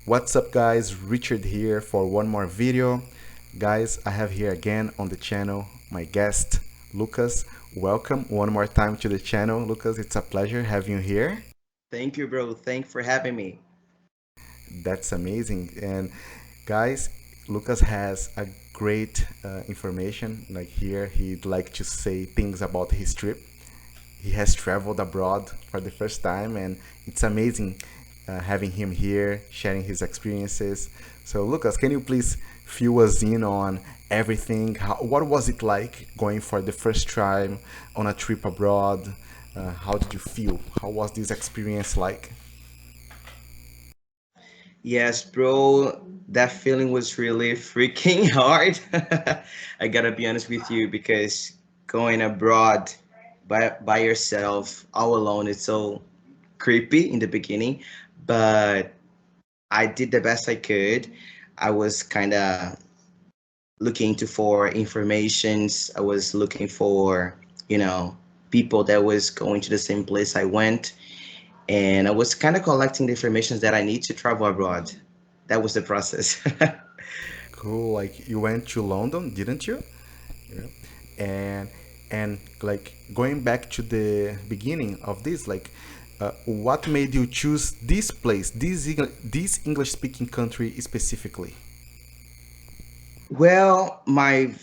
What's up guys, Richard here for one more video. Guys, I have here again on the channel my guest, Lucas. Welcome one more time to the channel. Lucas, it's a pleasure having you here. Thank you, bro. Thanks for having me. That's amazing. And guys, Lucas has a great information. Like here, he'd like to say things about his trip. He has traveled abroad for the first time, and it's amazing having him here, sharing his experiences. So, Lucas, can you please fill us in on everything? What was it like going for the first time on a trip abroad? How did you feel? How was this experience like? Yes, bro. That feeling was really freaking hard. I gotta be honest with you because going abroad by yourself, all alone, it's so creepy in the beginning. But I did the best I could. I was kind of looking to for informations. I was looking for, you know, people that was going to the same place I went, and I was kind of collecting the information that I need to travel abroad. That was the process. Cool. Like you went to London, didn't you? Yeah. And like going back to the beginning of this, like what made you choose this place, this English speaking country specifically? Well, my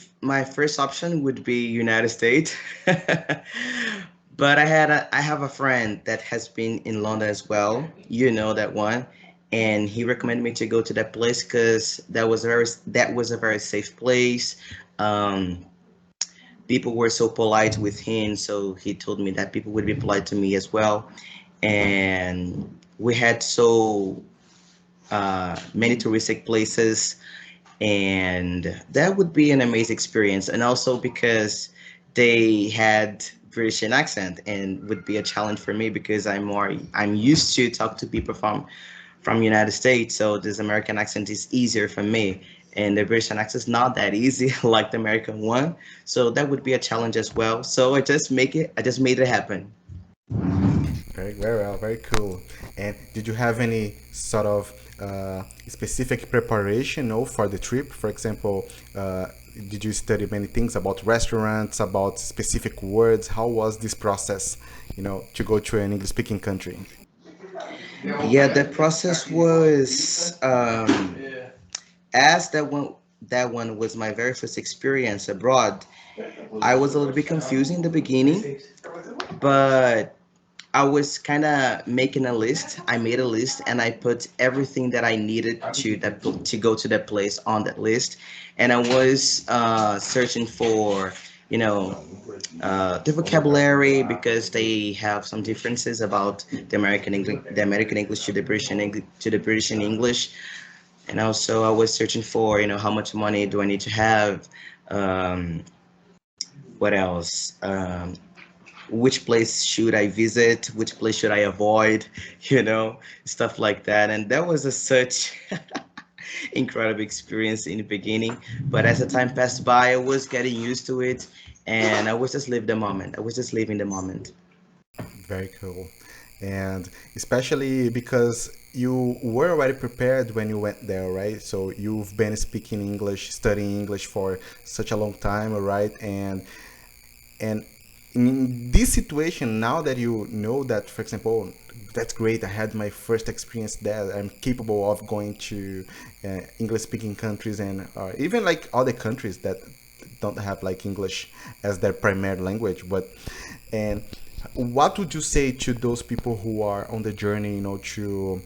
first option would be United States, but I have a friend that has been in London as well. You know that one, and he recommended me to go to that place because that was a very safe place. Um, People were so polite with him, so he told me that people would be polite to me as well, and we had so many touristic places, and that would be an amazing experience. And also because they had British accent and would be a challenge for me because I'm used to talk to people from United States, so this American accent is easier for me. And the British accent is not that easy like the American one, so that would be a challenge as well. So I just made it happen. Very well, very cool. And did you have any sort of specific preparation, for the trip? For example, did you study many things about restaurants, about specific words? How was this process, to go to an English-speaking country? Yeah, the process was as that one was my very first experience abroad. I was a little bit confused in the beginning, but I was kind of making a list. I made a list and I put everything that I needed to go to that place on that list, and I was searching for, you know, the vocabulary because they have some differences about the American English to the British English, and also I was searching for, how much money do I need to have. Um, what else? Which place should I visit? Which place should I avoid? Stuff like that. And that was a such incredible experience in the beginning. But as the time passed by, I was getting used to it, and I was just live the moment. I was just living the moment. Very cool. And especially because you were already prepared when you went there, right? So you've been speaking English, studying English for such a long time, right? And in this situation, now that you know that, for example, that's great, I had my first experience there, I'm capable of going to English speaking countries, and even like other countries that don't have like English as their primary language. But and what would you say to those people who are on the journey, to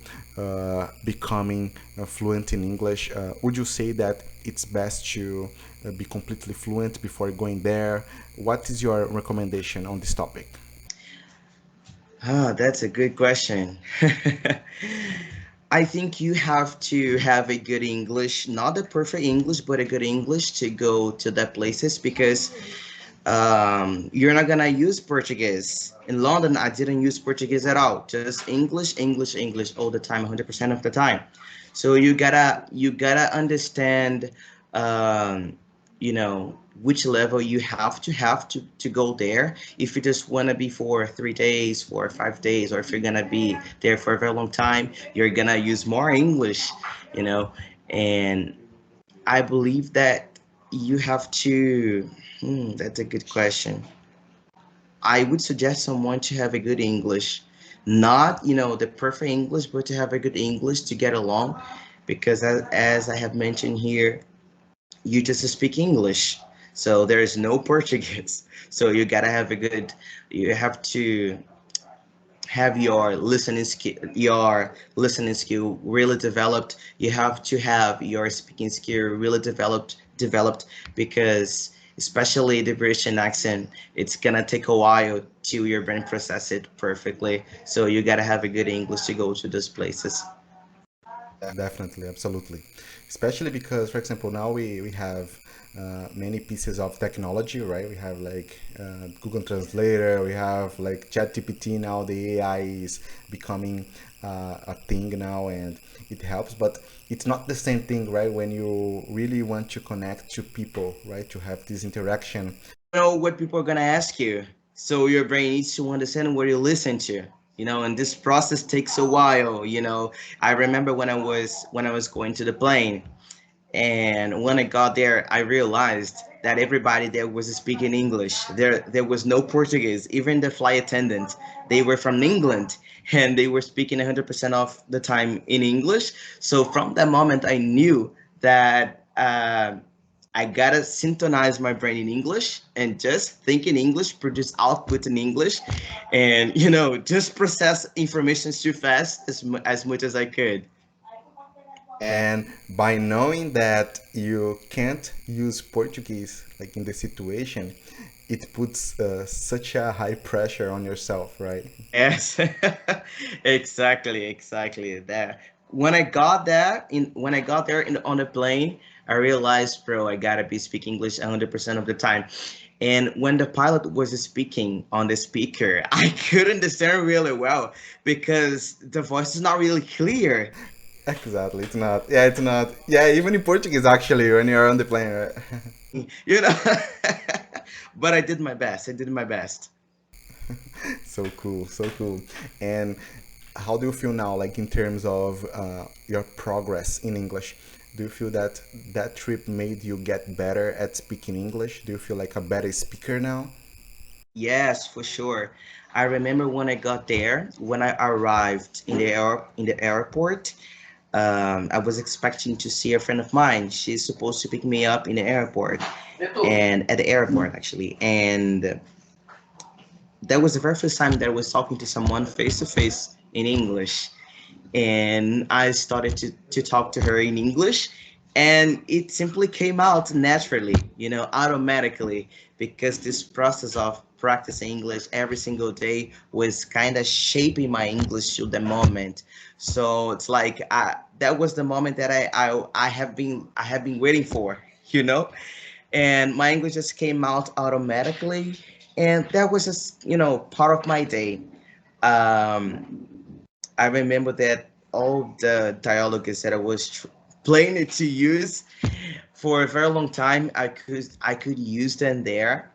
becoming fluent in English? Would you say that it's best to be completely fluent before going there? What is your recommendation on this topic? Ah, that's a good question. I think you have to have a good English, not a perfect English, but a good English to go to the places because you're not gonna use Portuguese. In London, I didn't use Portuguese at all. Just English, English, English all the time, 100% of the time. So you gotta understand, um, you know. which level you have to go there. If you just want to be for 3 days, 4 or 5 days, or if you're gonna be there for a very long time, you're gonna use more English, you know. And I believe that you have to. That's a good question. I would suggest someone to have a good English, not the perfect English, but to have a good English to get along, because as I have mentioned here, you just speak English. So there is no Portuguese. So you gotta have a good. You have to have your listening skill really developed. You have to have your speaking skill really developed, because especially the British accent, it's gonna take a while till your brain process it perfectly. So you gotta have a good English to go to those places. Yeah, definitely, absolutely. Especially because, for example, now we have many pieces of technology, right? We have like Google Translator, we have like ChatGPT now. The AI is becoming a thing now, and it helps. But it's not the same thing, right? When you really want to connect to people, right? To have this interaction. Know what people are gonna ask you. So your brain needs to understand what you listen to. And this process takes a while. I remember when I was going to the plane, and when I got there, I realized that everybody there was speaking English. There was no Portuguese. Even the flight attendant, they were from England, and they were speaking 100% of the time in English. So from that moment, I knew that I gotta synchronize my brain in English and just think in English, produce output in English, and just process information too fast as much as I could. And by knowing that you can't use Portuguese like in the situation, it puts such a high pressure on yourself, right? Yes, exactly. There. When I got there on the plane, I realized, bro, I gotta be speaking English 100% of the time. And when the pilot was speaking on the speaker, I could understand really well because the voice is not really clear. Exactly. It's not. Yeah, it's not. Yeah, even in Portuguese, actually, when you're on the plane, right? You know. But I did my best. I did my best. So cool, so cool. And how do you feel now, like in terms of your progress in English? Do you feel that that trip made you get better at speaking English? Do you feel like a better speaker now? Yes, for sure. I remember when I got there, when I arrived in the airport. I was expecting to see a friend of mine. She's supposed to pick me up in the airport, and at the airport actually. And that was the very first time that I was talking to someone face to face in English. And I started to talk to her in English, and it simply came out naturally, automatically, because this process of practicing English every single day was kind of shaping my English to the moment. So it's like that was the moment that I have been waiting for, and my English just came out automatically, and that was just part of my day. Um, I remember that all the dialogues that I was planning to use for a very long time, I could use them there.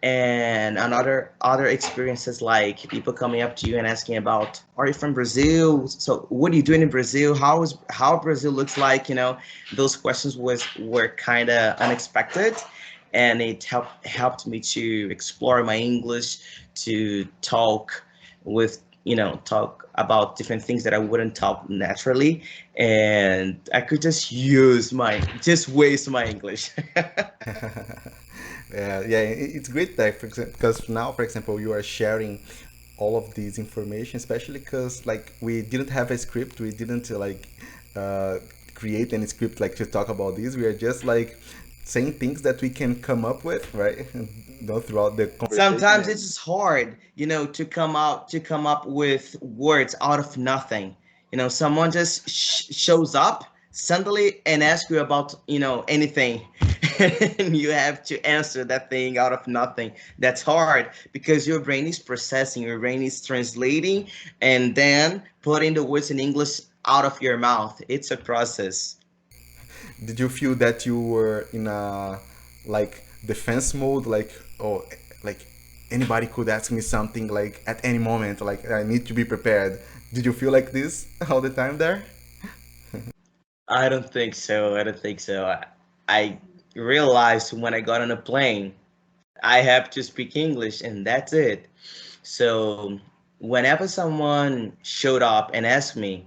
And another other experiences, like people coming up to you and asking about, are you from Brazil? So what are you doing in Brazil? How Brazil looks like? Those questions were kind of unexpected, and it helped me to explore my English, to talk about different things that I wouldn't talk naturally, and I could just waste my English. Yeah, yeah, it's great that because now, for example, you are sharing all of these information, especially because like we didn't have a script, we didn't uh, create any script like to talk about this. We are just like saying things that we can come up with, right? Throughout the conversation. Sometimes it's just hard, to come up with words out of nothing. Someone just shows up suddenly and asks you about, anything, and you have to answer that thing out of nothing. That's hard because your brain is processing, your brain is translating, and then putting the words in English out of your mouth. It's a process. Did you feel that you were in a like defense mode, like, oh, like anybody could ask me something like at any moment, like I need to be prepared. Did you feel like this all the time there? I don't think so. I don't think so. I realized when I got on a plane, I have to speak English and that's it. So whenever someone showed up and asked me,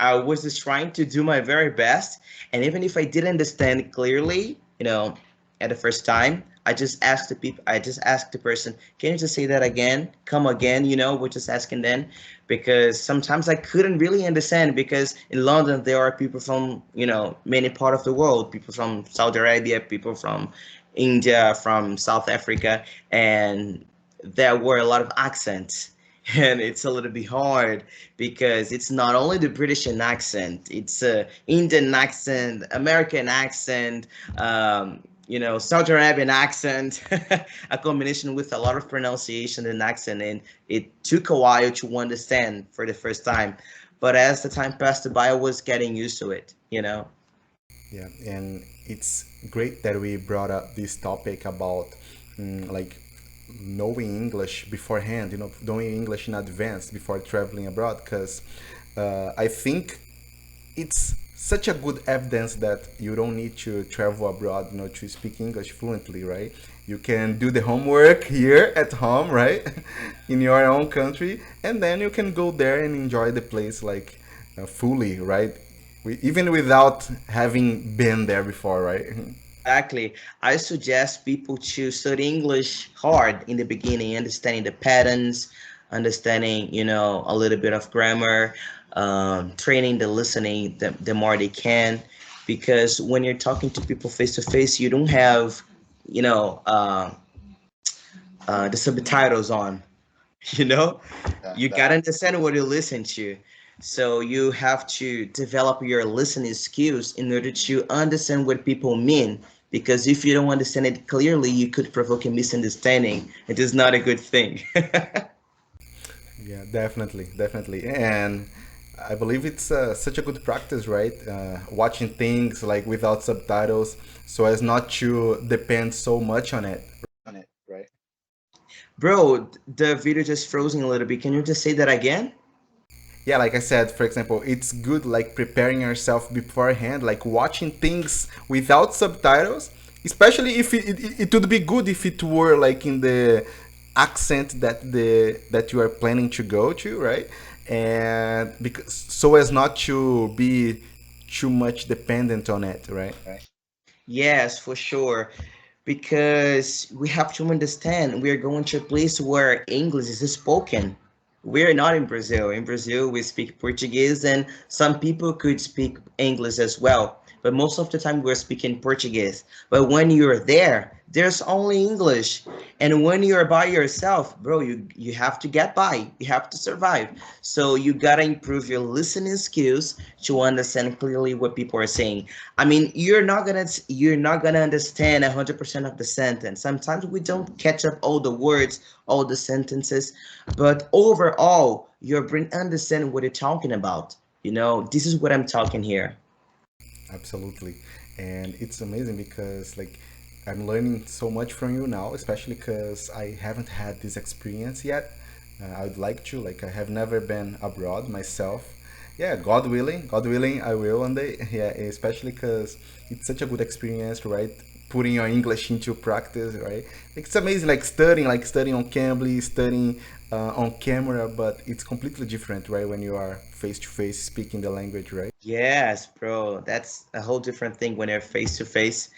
I was just trying to do my very best. And even if I didn't understand clearly, at the first time, I just asked the person, can you just say that again? Come again, we're just asking then. Because sometimes I couldn't really understand because in London there are people from, many part of the world, people from Saudi Arabia, people from India, from South Africa, and there were a lot of accents. And it's a little bit hard because it's not only the British accent, it's a Indian accent, American accent, Saudi Arabian accent, a combination with a lot of pronunciation and accent, and it took a while to understand for the first time. But as the time passed by, I was getting used to it. Yeah, and it's great that we brought up this topic about like knowing English beforehand, knowing English in advance before traveling abroad, because I think it's such a good evidence that you don't need to travel abroad, to speak English fluently, right? You can do the homework here at home, right, in your own country, and then you can go there and enjoy the place like fully, right? Even without having been there before, right? Exactly. I suggest people to study English hard in the beginning, understanding the patterns, understanding, a little bit of grammar, training the listening the more they can. Because when you're talking to people face to face, you don't have, you know, uh, the subtitles on, you know? You gotta understand what you listen to. So you have to develop your listening skills in order to understand what people mean. Because if you don't understand it clearly, you could provoke a misunderstanding. It is not a good thing. Yeah, definitely, definitely. And I believe it's such a good practice, right? Watching things like without subtitles so as not to depend so much on it, right? Bro, the video just frozen a little bit. Can you just say that again? Yeah, like I said, for example, it's good like preparing yourself beforehand, like watching things without subtitles, especially if it would be good if it were like in the accent that you are planning to go to, right? And because so as not to be too much dependent on it, right? Yes, for sure. Because we have to understand we are going to a place where English is spoken. We're not in Brazil. In Brazil, we speak Portuguese, and some people could speak English as well. But most of the time, we're speaking Portuguese. But when you're there, there's only English. And when you're by yourself, bro, you have to get by. You have to survive. So you gotta improve your listening skills to understand clearly what people are saying. I mean, you're not gonna understand 100% of the sentence. Sometimes we don't catch up all the words, all the sentences, but overall, your brain understands what you're talking about. This is what I'm talking here. Absolutely. And it's amazing because like I'm learning so much from you now, especially because I haven't had this experience yet. I'd like to, like I have never been abroad myself. Yeah, God willing, I will one day. Yeah, especially because it's such a good experience, right? Putting your English into practice, right? It's amazing, like studying on Cambly, studying on camera, but it's completely different, right? When you are face to face speaking the language, right? Yes, bro, that's a whole different thing when they're face to face.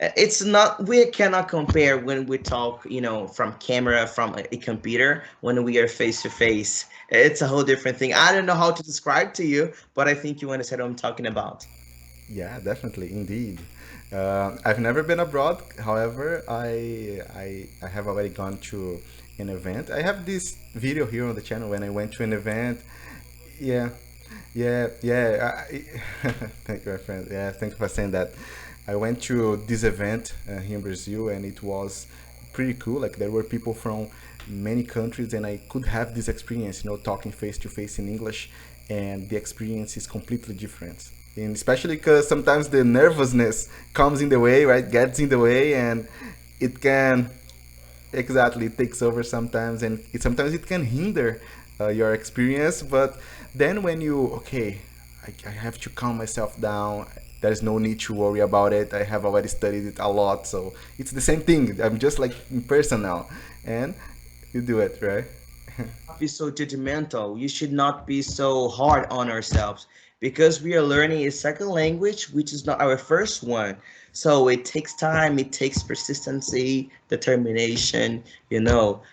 It's not, we cannot compare when we talk, from camera, from a computer, when we are face to face. It's a whole different thing. I don't know how to describe to you, but I think you understand what I'm talking about. Yeah, definitely, indeed. I've never been abroad. However, I have already gone to an event. I have this video here on the channel when I went to an event. Yeah, yeah. Thank you, my friend. Yeah, thank you for saying that. I went to this event here in Brazil, and it was pretty cool. Like there were people from many countries, and I could have this experience, talking face to face in English, and the experience is completely different. And especially because sometimes the nervousness comes in the way, right? Gets in the way, and it can exactly, it takes over sometimes, and sometimes it can hinder your experience. But then when you, okay, I have to calm myself down, there's no need to worry about it, I have already studied it a lot, so it's the same thing, I'm just like in person now, and you do it, right? Be so judgmental. You should not be so hard on ourselves because we are learning a second language, which is not our first one. So it takes time, it takes persistency, determination,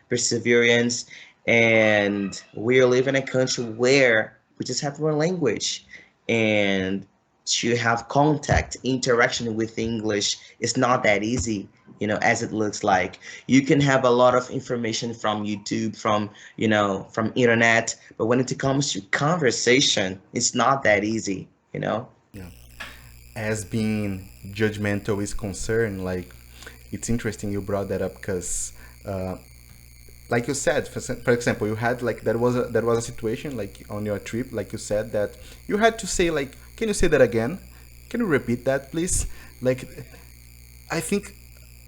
perseverance. And we live in a country where we just have one language. And to have contact, interaction with English is not that easy, as it looks like. You can have a lot of information from YouTube, from internet, but when it comes to conversation, it's not that easy. Yeah. As being judgmental is concerned, like, it's interesting you brought that up because like you said, for example, you had like there was a situation like on your trip, like you said that you had to say like, can you say that again? Can you repeat that, please? Like, I think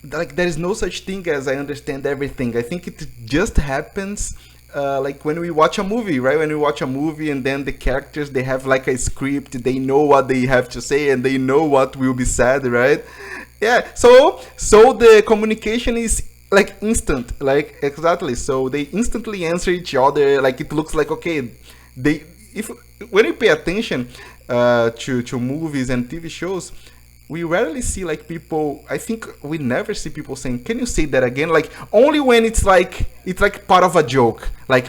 like there is no such thing as I understand everything. I think it just happens like when we watch a movie, right? When we watch a movie and then the characters, they have like a script, they know what they have to say and they know what will be said, right? Yeah. So the communication is like instant, like exactly. So they instantly answer each other. Like it looks like okay, they if when you pay attention to movies and TV shows, we rarely see like people, I think we never see people saying, can you say that again? Like only when it's like part of a joke, like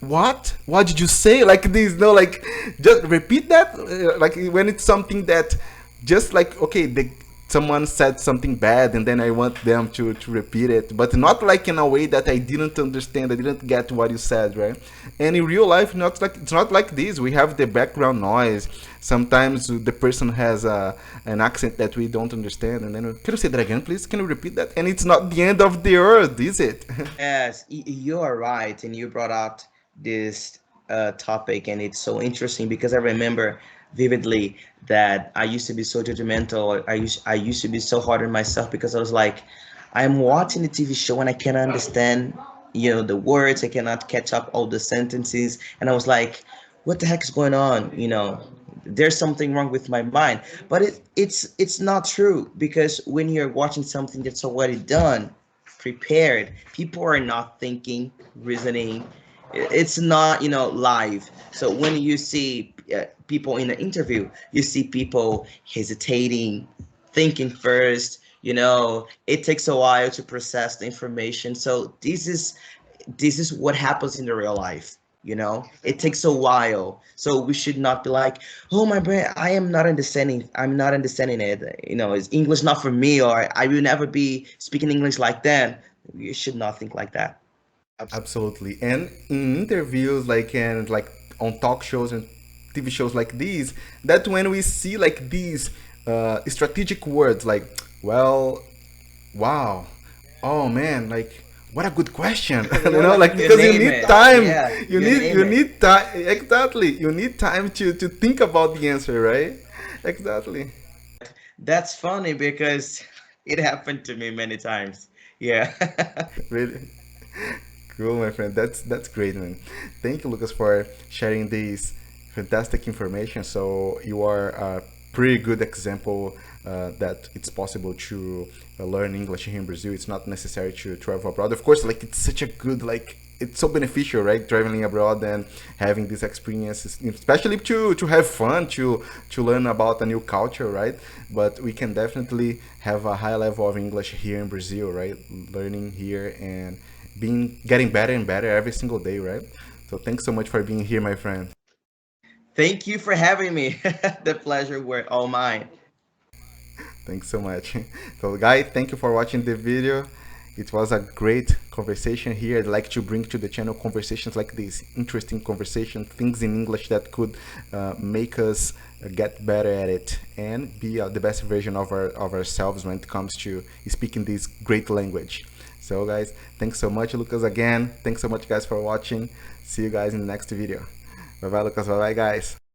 what did you say, like this, no, like just repeat that. Like when it's something that just like okay, someone said something bad and then I want them to repeat it, but not like in a way that I didn't understand, I didn't get what you said, right? And in real life, it's not like this. We have the background noise. Sometimes the person has an accent that we don't understand, and then can you say that again, please? Can you repeat that? And it's not the end of the earth, is it? Yes, you are right, and you brought out this topic, and it's so interesting because I remember vividly that I used to be so judgmental. I used to be so hard on myself because I was like, I'm watching the TV show and I cannot understand, the words. I cannot catch up all the sentences, and I was like, what the heck is going on? There's something wrong with my mind. But it's not true because when you're watching something that's already done, prepared. People are not thinking, reasoning. It's not, live. So when you see people in an interview, you see people hesitating, thinking first. It takes a while to process the information. So this is what happens in the real life. It takes a while. So we should not be like, oh my brain, I'm not understanding it. Is English not for me, or I will never be speaking English like that. You should not think like that. Absolutely. And in interviews, like and like on talk shows and TV shows like these, that when we see like these strategic words like, well, wow, oh man, like what a good question. Like You because you name need it. time. Yeah, You you need name you it. need time, exactly. You need time to think about the answer, right? Exactly. That's funny because it happened to me many times. Yeah. Really. Cool, my friend. That's great, man. Thank you, Lucas, for sharing this fantastic information. So you are a pretty good example that it's possible to learn English here in Brazil. It's not necessary to travel abroad. Of course, like it's such a good like it's so beneficial, right? Traveling abroad and having these experiences, especially to have fun, to learn about a new culture, right? But we can definitely have a high level of English here in Brazil, right? Learning here and getting better and better every single day, right? So thanks so much for being here, my friend. Thank you for having me. The pleasure were all mine. Thanks so much. So guys, thank you for watching the video. It was a great conversation here. I'd like to bring to the channel conversations like this, interesting conversation, things in English that could make us get better at it and be the best version of ourselves when it comes to speaking this great language. So guys, thanks so much, Lucas, again. Thanks so much, guys, for watching. See you guys in the next video. Bye bye, Lucas. Bye bye, guys.